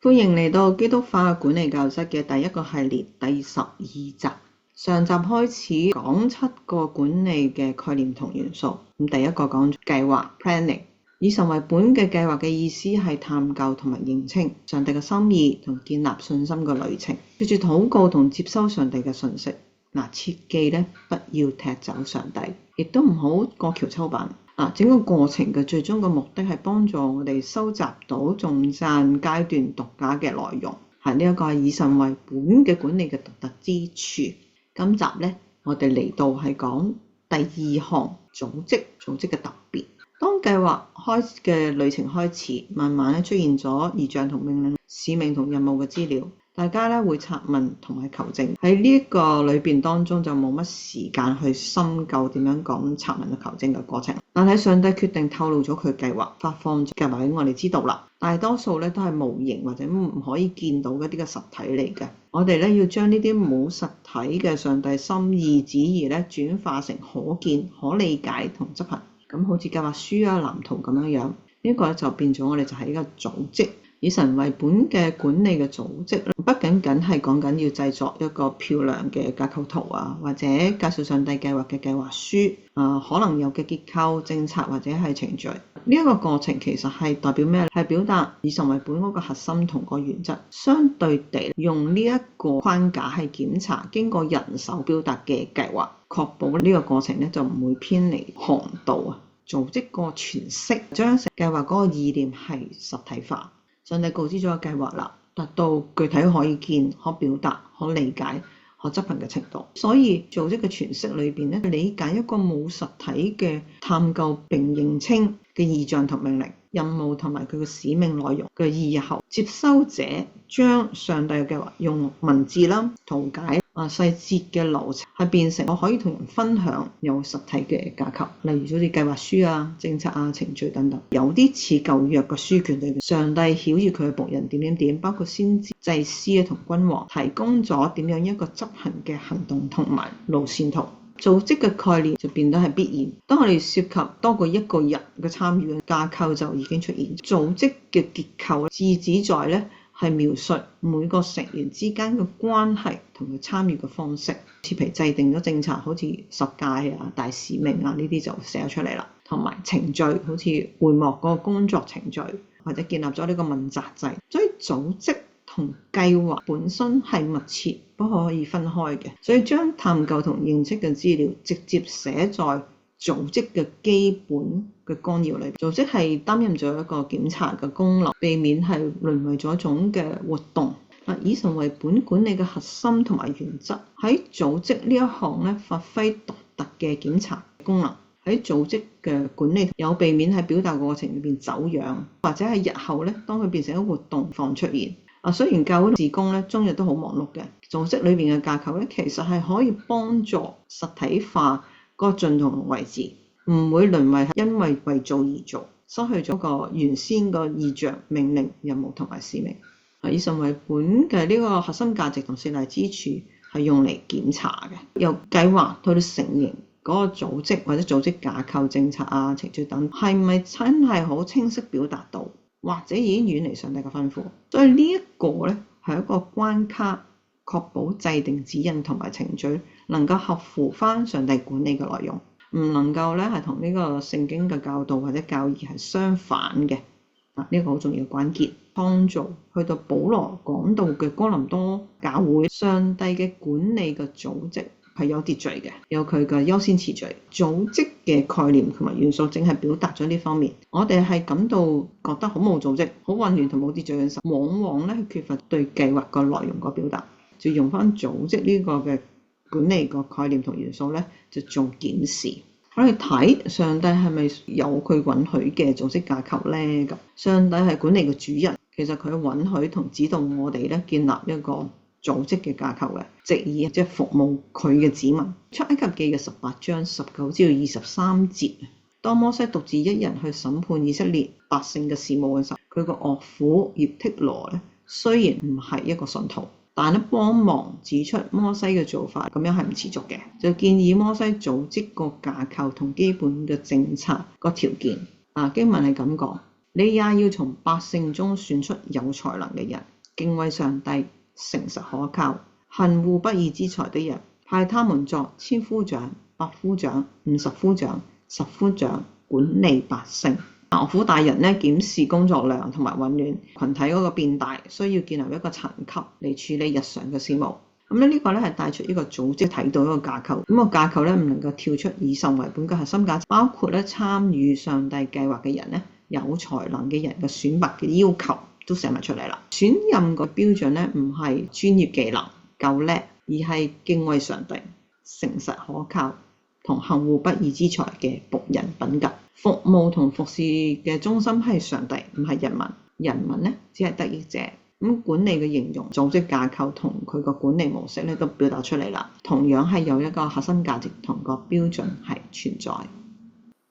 歡迎嚟到基督化管理教室嘅第一個系列第12集。上集開始講7個管理嘅概念同元素。第一個講計劃 planning， 以神為本嘅計劃嘅意思係探究同埋認清上帝嘅心意同建立信心嘅旅程，藉住禱告同接收上帝嘅信息。切記不要踢走上帝，亦都唔好過橋抽板。整個過程嘅最終嘅目的係幫助我哋收集到頌讚階段獨家嘅內容，呢一個係以神為本嘅管理嘅獨特之處。今集我哋嚟到係講第2項組織嘅特別。當計劃嘅旅程開始，慢慢出現咗異象同命令、使命同任務嘅資料，大家會查問同埋求證。喺呢一個裏邊當中就冇乜時間去深究點樣講查問同求證嘅過程。但係上帝決定透露咗佢計劃，發放計劃俾我哋知道啦。大多數都係無形或者唔可以見到嗰啲嘅實體嚟嘅。我哋要將呢啲冇實體嘅上帝心意旨意轉化成可見、可理解同執行。咁好似計劃書藍圖咁樣，呢個就變咗我哋就係一個組織。以神為本嘅管理嘅組織，不僅僅係講緊要製作一個漂亮嘅架構圖或者介紹上帝計劃嘅計劃書，可能有嘅結構、政策或者係程序。呢一個過程其實係代表咩？係表達以神為本嗰個核心同個原則，相對地用呢一個框架係檢查經過人手表達嘅計劃，確保呢個過程就唔會偏離航道。組織個詮釋，將計劃嗰個意念係實體化。上帝告知咗個計劃啦，達到具體可以見、可表達、可理解、可執行嘅程度。所以組織嘅詮釋裏邊理解一個冇實體嘅探究並認清嘅異象同命令、任務同埋佢嘅使命內容嘅意義後，接收者將上帝嘅計劃用文字圖解細節嘅流程係變成我可以同人分享有實體嘅架構，例如好似計劃書政策程序等等。有啲似舊約嘅書卷裏面，上帝曉諭佢嘅僕人點，包括先知、祭司同君王，提供咗點樣一個執行嘅行動同埋路線圖。組織嘅概念就變得係必然。當我哋涉及多過一個人嘅參與，架構就已經出現。組織嘅結構意旨在係描述每個成員之間嘅關係同佢參與嘅方式。譬如制定咗政策，好似十誡大使命呢啲就寫出嚟啦。同埋程序，好似會幕嗰個工作程序，或者建立咗呢個問責制。所以組織同計劃本身係密切不可以分開嘅，所以將探究同認識嘅資料直接寫在組織嘅基本嘅綱要裏。組織係擔任咗一個檢查嘅功能，避免係淪為咗一種嘅活動。以神為本管理嘅核心同埋原則喺組織呢一項發揮獨特嘅檢查功能。喺組織嘅管理有避免喺表達過程裏邊走樣，或者係日後當佢變成一個活動況出現。雖然教會事工終日都好忙碌嘅，組織裏邊嘅架構其實係可以幫助實體化個進度同位置，唔會淪為因為做而做，失去咗個原先個意象、命令、任務同埋使命。以神為本嘅呢個核心價值同設立之處係用嚟檢查嘅，由計劃到成形嗰個組織或者組織架構、政策程序等，係咪真係好清晰表達到？或者已經遠離上帝嘅吩咐，所以呢一個係一個關卡，確保制定指引同埋程序能夠合乎翻上帝管理嘅內容，唔能夠係同呢個聖經嘅教導或者教義係相反嘅。呢個好重要嘅關鍵。創造去到保羅講到嘅哥林多教會，上帝嘅管理嘅組織係有秩序嘅，有佢嘅優先次序。組織嘅概念同埋元素正係表達咗呢方面。我哋係感到覺得好冇組織、好混亂同冇秩序嘅時候，往往缺乏對計劃個內容個表達，就用翻組織呢個嘅管理個概念同元素就做檢視。我哋睇上帝係咪有佢允許嘅組織架構呢？咁上帝係管理嘅主人，其實佢允許同指導我哋建立一個組織嘅架構嘅，藉以即係服務佢嘅子民。出埃及記嘅18章19至23節，當摩西獨自一人去審判以色列百姓嘅事務嘅時候，佢個岳父葉忒羅雖然唔係一個信徒，但幫忙指出摩西嘅做法咁樣係唔持續嘅，就建議摩西組織個架構同基本嘅政策個條件。經文係咁講，你也要從百姓中選出有才能嘅人，敬畏上帝、誠實可靠、恨惡不義之財的人，派他們作千夫長、百夫長、50夫長、10夫長，管理百姓。岳父大人咧檢視工作量同埋混亂，群體嗰個變大，需要建立一個層級嚟處理日常嘅事務。咁呢個咧係帶出一個組織睇到一個架構。咁個架構咧唔能夠跳出以神為本嘅核心價值，包括咧參與上帝計劃嘅人咧，有才能嘅人嘅選拔嘅要求都寫埋出嚟啦。選任個標準咧唔係專業技能夠叻，而係敬畏上帝、誠實可靠同恨惡不義之財嘅僕人品格。服務同服侍嘅中心係上帝，唔係人民。人民咧只係得益者。咁管理嘅形容、組織架構同佢個管理模式咧都表達出嚟啦。同樣係有一個核心價值同個標準係存在。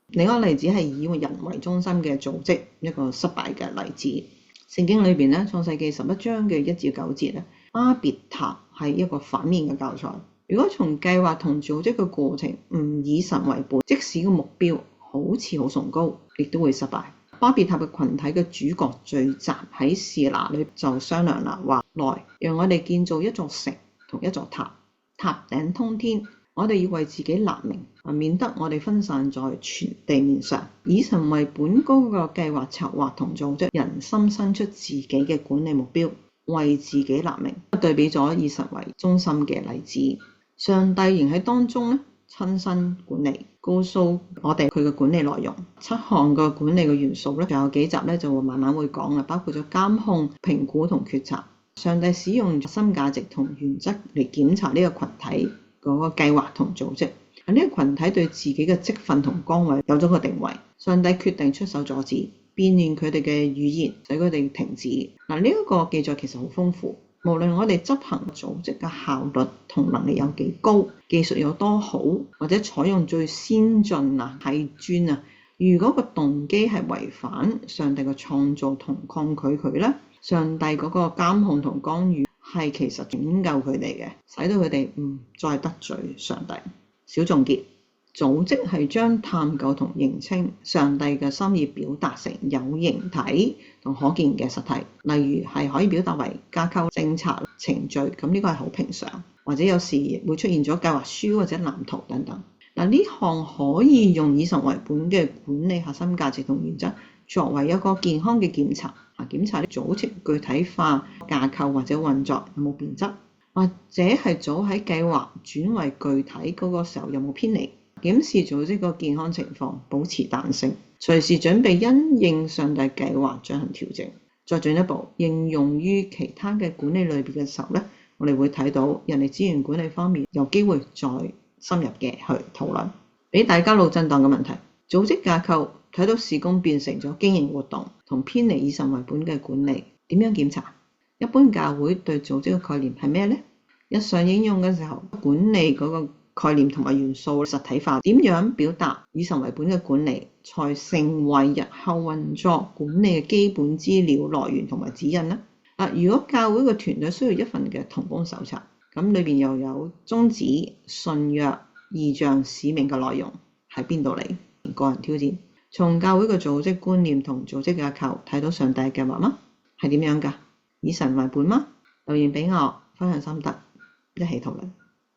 另一個例子係以人為中心嘅組織，一個失敗嘅例子。聖經裏邊咧，創世記11章嘅1至9節咧，巴別塔係一個反面嘅教材。如果從計劃同組織嘅過程唔以神為本，即使個目標好似好崇高，亦都會失敗。巴別塔嘅群體嘅主角聚集喺示拿裏就商量啦，話來讓我哋建造一座城同一座塔，塔頂通天。我哋要為自己立名，免得我哋分散在全地面上。以神為本嗰個計劃策劃同組織，人心生出自己嘅管理目標，為自己立名。對比咗以神為中心嘅例子，上帝仍喺當中咧親身管理，告訴我哋佢嘅管理內容。7項嘅管理嘅元素咧，仲有幾集咧就會慢慢會講啦，包括咗監控、評估同決策。上帝使用核心價值同原則嚟檢查呢個群體嗰個計劃同組織。呢個群體對自己嘅職分同崗位有咗個定位，上帝決定出手阻止，變亂佢哋嘅語言，使佢哋停止。呢一個記載其實好豐富。無論我哋執行組織嘅效率同能力有幾高，技術有多好，或者採用最先進係專如果個動機係違反上帝嘅創造同抗拒佢咧，上帝嗰個監控同干預係其實拯救佢哋嘅，使到佢哋唔再得罪上帝。小總結，組織係將探究同認清上帝嘅心意表達成有形體同可見嘅實體，例如係可以表達為架構、政策、程序，咁呢個係好平常，或者有時會出現咗計劃書或者藍圖等等。呢項可以用以神為本嘅管理核心價值同原則作為一個健康嘅檢查，檢查啲組織具體化架構或者運作有冇變質，或者係早喺計劃轉為具體嗰個時候有冇偏離，檢視組織個健康情況，保持彈性，隨時準備因應上帝計劃進行調整。再進一步應用於其他嘅管理類別嘅時候咧，我哋會睇到人力資源管理方面有機會再深入嘅去討論。俾大家腦震盪嘅問題，組織架構睇到事工變成咗經營活動同偏離以神為本嘅管理，點樣檢查？一般教會對組織嘅概念係咩呢？日常應用嘅時候，管理嗰個概念同埋元素實體化，點樣表達以神為本嘅管理，才成為日後運作管理嘅基本資料來源同埋指引呢？如果教會嘅團隊需要一份嘅同工手冊，咁裏邊又有宗旨、信約、異象、使命嘅內容，喺邊度嚟？個人挑戰，從教會嘅組織觀念同組織架構睇到上帝嘅計劃嗎？係點樣㗎？以神為本嗎？留言俾我分享心得，一起討論。